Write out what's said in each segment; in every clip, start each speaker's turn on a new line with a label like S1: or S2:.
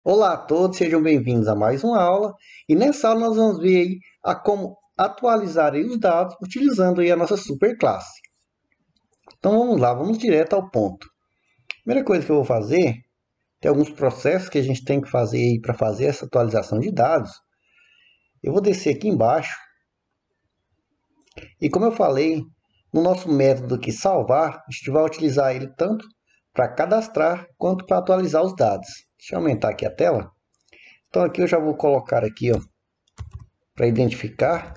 S1: Olá a todos, sejam bem-vindos a mais uma aula. E nessa aula nós vamos ver aí a como atualizar aí os dados utilizando aí a nossa superclasse. Então vamos lá, vamos direto ao ponto. Primeira coisa que eu vou fazer, tem alguns processos que a gente tem que fazer aí para fazer essa atualização de dados. Eu vou descer aqui embaixo e como eu falei, no nosso método aqui salvar, a gente vai utilizar ele tanto para cadastrar quanto para atualizar os dados. Deixa eu aumentar aqui a tela. Então aqui eu já vou colocar aqui, ó, para identificar,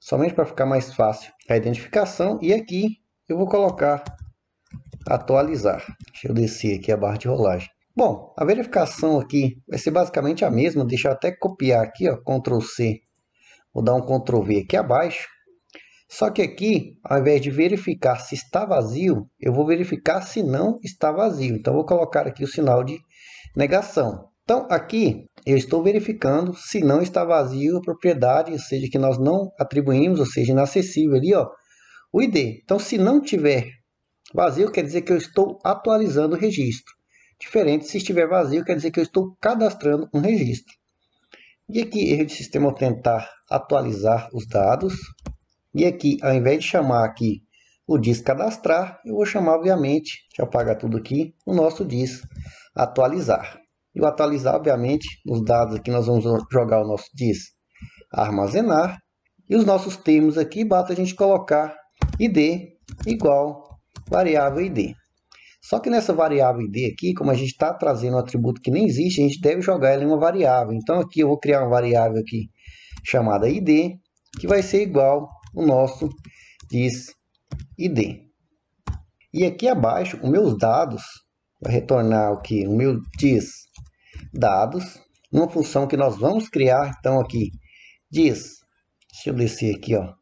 S1: somente para ficar mais fácil a identificação. E aqui eu vou colocar atualizar. Deixa eu descer aqui a barra de rolagem. Bom, a verificação aqui vai ser basicamente a mesma. Deixa eu até copiar aqui, ó, Ctrl C. Vou dar um Ctrl V aqui abaixo. Só que aqui, ao invés de verificar se está vazio, eu vou verificar se não está vazio. Então, vou colocar aqui o sinal de negação. Então, aqui eu estou verificando se não está vazio a propriedade, ou seja, que nós não atribuímos, ou seja, inacessível ali, ó, o ID. Então, se não tiver vazio, quer dizer que eu estou atualizando o registro. Diferente, se estiver vazio, quer dizer que eu estou cadastrando um registro. E aqui, erro de sistema, eu vou tentar atualizar os dados. E aqui, ao invés de chamar aqui o diz cadastrar, eu vou chamar, obviamente, deixa eu apagar tudo aqui, o nosso diz atualizar. E o atualizar, obviamente, os dados aqui nós vamos jogar o nosso diz armazenar. E os nossos termos aqui, basta a gente colocar id igual variável id. Só que nessa variável id aqui, como a gente está trazendo um atributo que nem existe, a gente deve jogar ela em uma variável. Então aqui eu vou criar uma variável aqui chamada id, que vai ser igual o nosso diz id. E aqui abaixo, os meus dados, vai retornar o que? O meu diz dados, uma função que nós vamos criar. Então aqui, diz, deixa eu descer aqui, ó,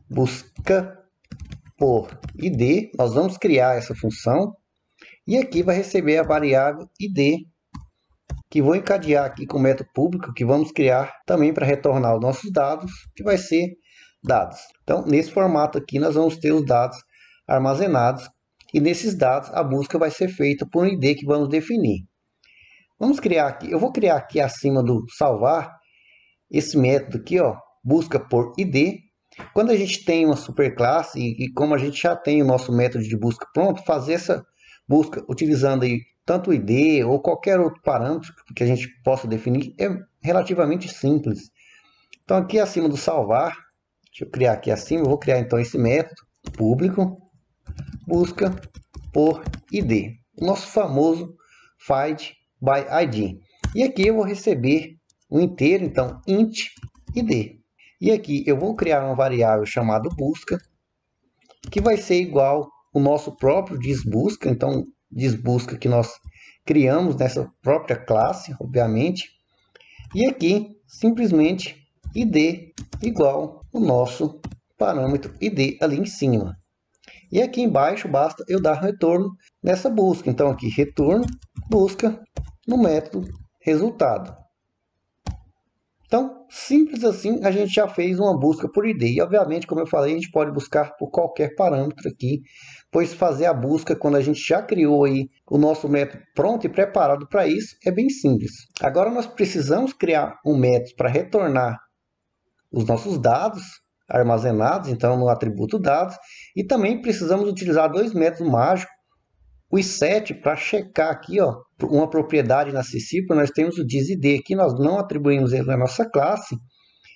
S1: busca por id, nós vamos criar essa função. E aqui vai receber a variável id, que vou encadear aqui com o método público, que vamos criar também para retornar os nossos dados, que vai ser dados. Então, nesse formato aqui, nós vamos ter os dados armazenados, e nesses dados a busca vai ser feita por um ID que vamos definir. Vamos criar aqui, eu vou criar aqui acima do salvar, esse método aqui, ó, busca por ID. Quando a gente tem uma superclasse, e como a gente já tem o nosso método de busca pronto, fazer essa busca utilizando aí tanto o ID ou qualquer outro parâmetro que a gente possa definir é relativamente simples. Então aqui acima do salvar, deixa eu criar aqui acima, eu vou criar então esse método público, busca por ID, o nosso famoso find by ID. E aqui eu vou receber um inteiro, então int id. E aqui eu vou criar uma variável chamada busca, que vai ser igual o nosso próprio disBusca, então disBusca que nós criamos nessa própria classe, obviamente. E aqui simplesmente id igual o nosso parâmetro id ali em cima. E aqui embaixo basta eu dar retorno nessa busca. Então aqui retorno busca no método resultado. Então, simples assim, a gente já fez uma busca por ID. E, obviamente, como eu falei, a gente pode buscar por qualquer parâmetro aqui, pois fazer a busca quando a gente já criou aí o nosso método pronto e preparado para isso é bem simples. Agora, nós precisamos criar um método para retornar os nossos dados armazenados, então, no atributo dados, e também precisamos utilizar dois métodos mágicos, o set para checar aqui, ó, uma propriedade inacessível. Nós temos o dizID aqui, nós não atribuímos ele na nossa classe,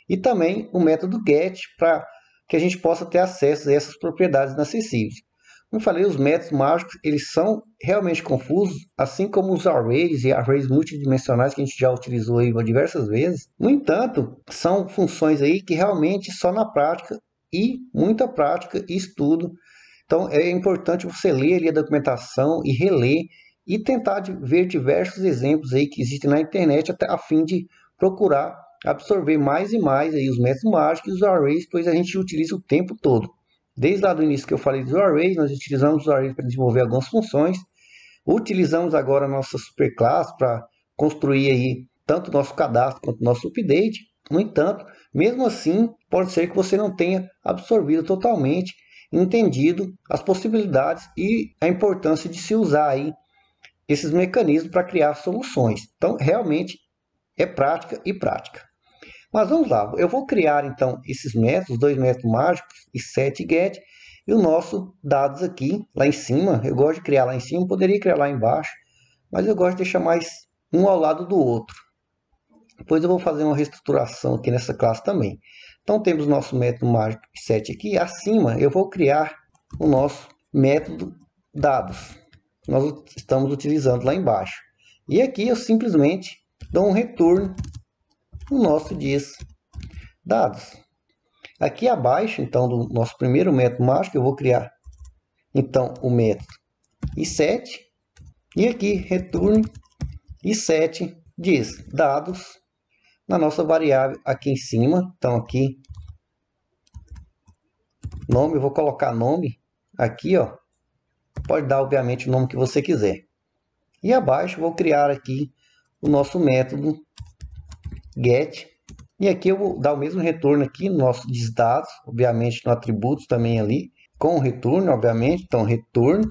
S1: e também o método get para que a gente possa ter acesso a essas propriedades inacessíveis. Como eu falei, os métodos mágicos eles são realmente confusos, assim como os arrays e arrays multidimensionais que a gente já utilizou aí diversas vezes. No entanto, são funções aí que realmente só na prática e muita prática e estudo. Então é importante você ler ali a documentação e reler e tentar ver diversos exemplos aí que existem na internet até a fim de procurar absorver mais e mais aí os métodos mágicos e os arrays, pois a gente utiliza o tempo todo. Desde lá do início que eu falei dos arrays, nós utilizamos os arrays para desenvolver algumas funções. Utilizamos agora a nossa superclasse para construir aí tanto o nosso cadastro quanto o nosso update. No entanto, mesmo assim, pode ser que você não tenha absorvido totalmente, entendido as possibilidades e a importância de se usar aí esses mecanismos para criar soluções. Então, realmente é prática e prática. Mas vamos lá, eu vou criar então esses métodos, 2 métodos mágicos e set e get, e o nosso dados aqui, lá em cima. Eu gosto de criar lá em cima, poderia criar lá embaixo, mas eu gosto de deixar mais um ao lado do outro. Depois eu vou fazer uma reestruturação aqui nessa classe também. Então temos nosso método mágico set aqui. Acima eu vou criar o nosso método dados. Nós estamos utilizando lá embaixo. E aqui eu simplesmente dou um retorno no nosso diz dados. Aqui abaixo, então, do nosso primeiro método mágico, eu vou criar então o método iSet. E aqui retorno iSet diz dados na nossa variável aqui em cima. Então aqui nome, eu vou colocar nome aqui, ó. Pode dar obviamente o nome que você quiser. E abaixo vou criar aqui o nosso método get. E aqui eu vou dar o mesmo retorno aqui no nosso dados, obviamente no atributos também ali, com o retorno, obviamente. Então retorno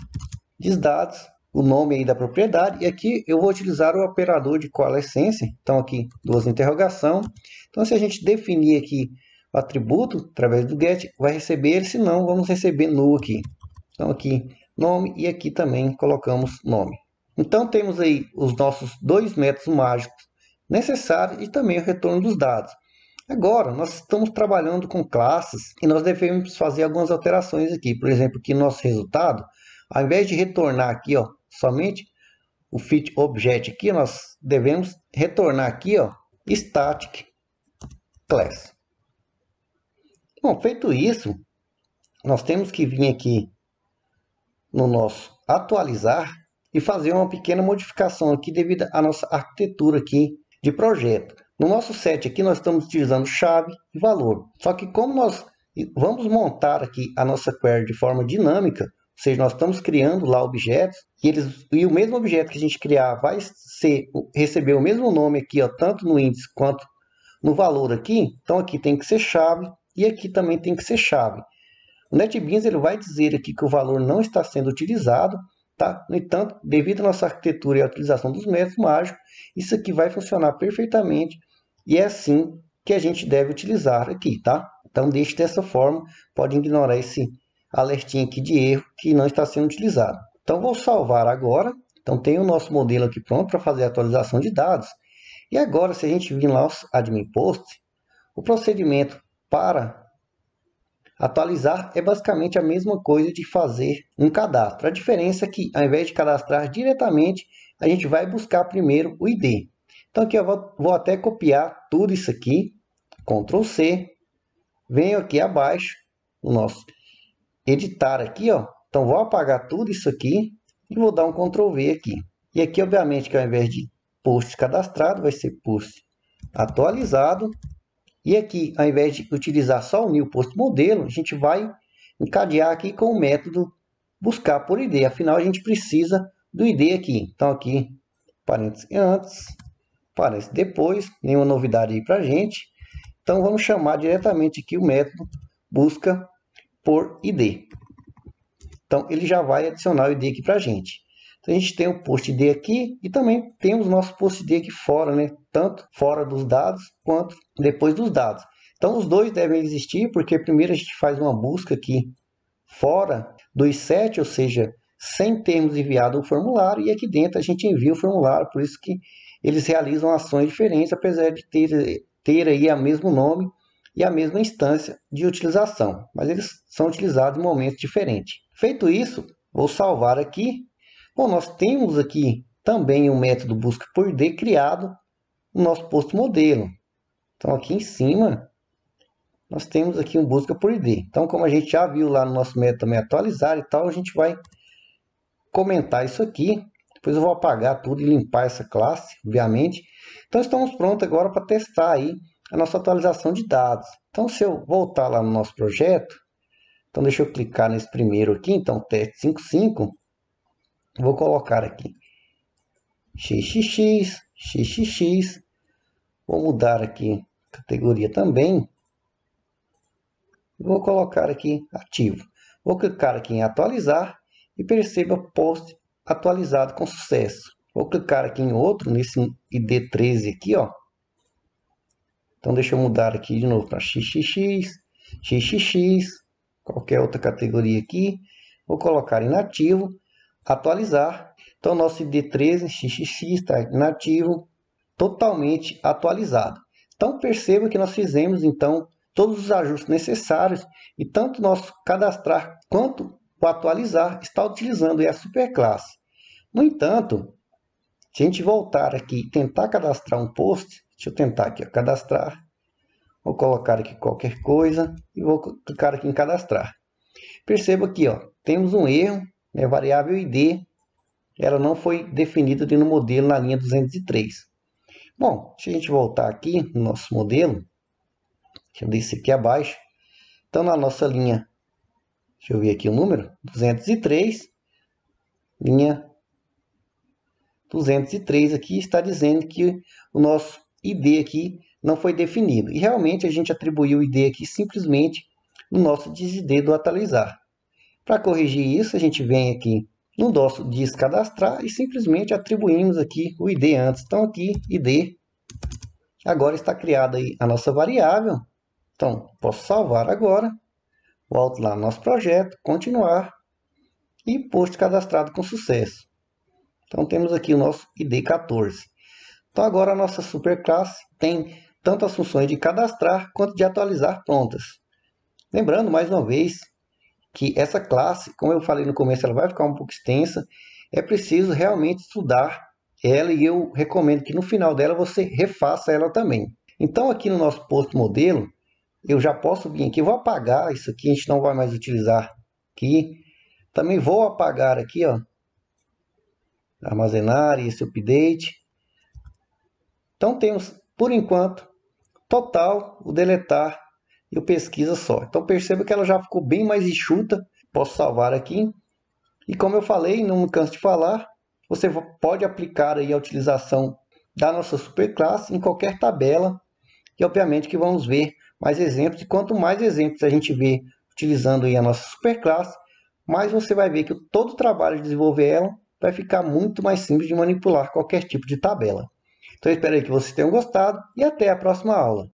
S1: dados, o nome aí da propriedade. E aqui eu vou utilizar o operador de coalescência. Então aqui duas interrogação. Então se a gente definir aqui o atributo através do get, vai receber ele, se não, vamos receber null aqui. Então aqui nome e aqui também colocamos nome. Então temos aí os nossos 2 métodos mágicos necessários e também o retorno dos dados. Agora nós estamos trabalhando com classes e nós devemos fazer algumas alterações aqui. Por exemplo, aqui no nosso resultado, ao invés de retornar aqui, ó, somente o fit object aqui, nós devemos retornar aqui, ó, static class. Bom, feito isso, nós temos que vir aqui no nosso atualizar e fazer uma pequena modificação aqui devido à nossa arquitetura aqui de projeto. No nosso set aqui nós estamos utilizando chave e valor. Só que como nós vamos montar aqui a nossa query de forma dinâmica, ou seja, nós estamos criando lá objetos e o mesmo objeto que a gente criar vai receber o mesmo nome aqui, ó, tanto no índice quanto no valor aqui. Então aqui tem que ser chave e aqui também tem que ser chave. O NetBeans ele vai dizer aqui que o valor não está sendo utilizado, tá? No entanto, devido à nossa arquitetura e à utilização dos métodos mágicos, isso aqui vai funcionar perfeitamente e é assim que a gente deve utilizar aqui, tá? Então deixe dessa forma, pode ignorar esse alertinho aqui de erro que não está sendo utilizado. Então vou salvar agora. Então tem o nosso modelo aqui pronto para fazer a atualização de dados. E agora, se a gente vir lá os admin post, o procedimento para atualizar é basicamente a mesma coisa de fazer um cadastro. A diferença é que, ao invés de cadastrar diretamente, a gente vai buscar primeiro o ID. Então aqui eu vou até copiar tudo isso aqui, Ctrl C, venho aqui abaixo, no nosso editar aqui, ó. Então vou apagar tudo isso aqui e vou dar um Ctrl V aqui. E aqui, obviamente, que ao invés de post cadastrado, vai ser post atualizado. E aqui, ao invés de utilizar só o new post modelo, a gente vai encadear aqui com o método buscar por ID. Afinal, a gente precisa do ID aqui. Então aqui, parênteses antes, parênteses depois, nenhuma novidade aí para a gente. Então vamos chamar diretamente aqui o método busca por ID. Então ele já vai adicionar o ID aqui para a gente. Então, a gente tem o post ID aqui e também temos o nosso post ID aqui fora, né? Tanto fora dos dados quanto depois dos dados. Então os dois devem existir, porque primeiro a gente faz uma busca aqui fora do iSet, ou seja, sem termos enviado o formulário, e aqui dentro a gente envia o formulário, por isso que eles realizam ações diferentes, apesar de ter aí o mesmo nome e a mesma instância de utilização, mas eles são utilizados em momentos diferentes. Feito isso, vou salvar aqui. Bom, nós temos aqui também um método busca por ID criado no nosso posto modelo. Então aqui em cima nós temos aqui um busca por ID. Então como a gente já viu lá no nosso método também atualizar e tal, a gente vai comentar isso aqui. Depois eu vou apagar tudo e limpar essa classe, obviamente. Então estamos prontos agora para testar aí a nossa atualização de dados. Então se eu voltar lá no nosso projeto, então deixa eu clicar nesse primeiro aqui, então teste 55. Vou colocar aqui xxx. Vou mudar aqui categoria também. Vou colocar aqui ativo. Vou clicar aqui em atualizar e perceba post atualizado com sucesso. Vou clicar aqui em outro, nesse ID13 aqui, ó. Então deixa eu mudar aqui de novo para XXX, XXX, qualquer outra categoria aqui. Vou colocar inativo, atualizar. Então nosso ID13 XXX está inativo, totalmente atualizado. Então perceba que nós fizemos então todos os ajustes necessários e tanto nosso cadastrar quanto o atualizar está utilizando a superclasse. No entanto, se a gente voltar aqui e tentar cadastrar um post, deixa eu tentar aqui, ó, cadastrar, vou colocar aqui qualquer coisa e vou clicar aqui em cadastrar. Perceba aqui, ó, temos um erro, né, variável ID, ela não foi definida no modelo na linha 203. Bom, se a gente voltar aqui no nosso modelo, deixa eu descer aqui abaixo. Então, na nossa linha, deixa eu ver aqui o número, 203, linha 203 aqui está dizendo que o nosso ID aqui não foi definido. E realmente a gente atribuiu o ID aqui simplesmente no nosso DIS-ID do atualizar. Para corrigir isso, a gente vem aqui no nosso DIS cadastrar e simplesmente atribuímos aqui o ID antes. Então aqui, ID, agora está criada aí a nossa variável. Então, posso salvar agora, volto lá no nosso projeto, continuar e post cadastrado com sucesso. Então temos aqui o nosso ID 14. Então agora a nossa superclasse tem tanto as funções de cadastrar quanto de atualizar prontas. Lembrando mais uma vez que essa classe, como eu falei no começo, ela vai ficar um pouco extensa. É preciso realmente estudar ela e eu recomendo que no final dela você refaça ela também. Então aqui no nosso post modelo, eu já posso vir aqui, vou apagar isso aqui, a gente não vai mais utilizar aqui. Também vou apagar aqui, ó, armazenar esse update. Então temos, por enquanto, total, o deletar e o pesquisa só. Então perceba que ela já ficou bem mais enxuta. Posso salvar aqui. E como eu falei, não me canso de falar, você pode aplicar aí a utilização da nossa superclasse em qualquer tabela. E obviamente que vamos ver mais exemplos. E quanto mais exemplos a gente vê utilizando aí a nossa superclasse, mais você vai ver que todo o trabalho de desenvolver ela vai ficar muito mais simples de manipular qualquer tipo de tabela. Então eu espero aí que vocês tenham gostado e até a próxima aula.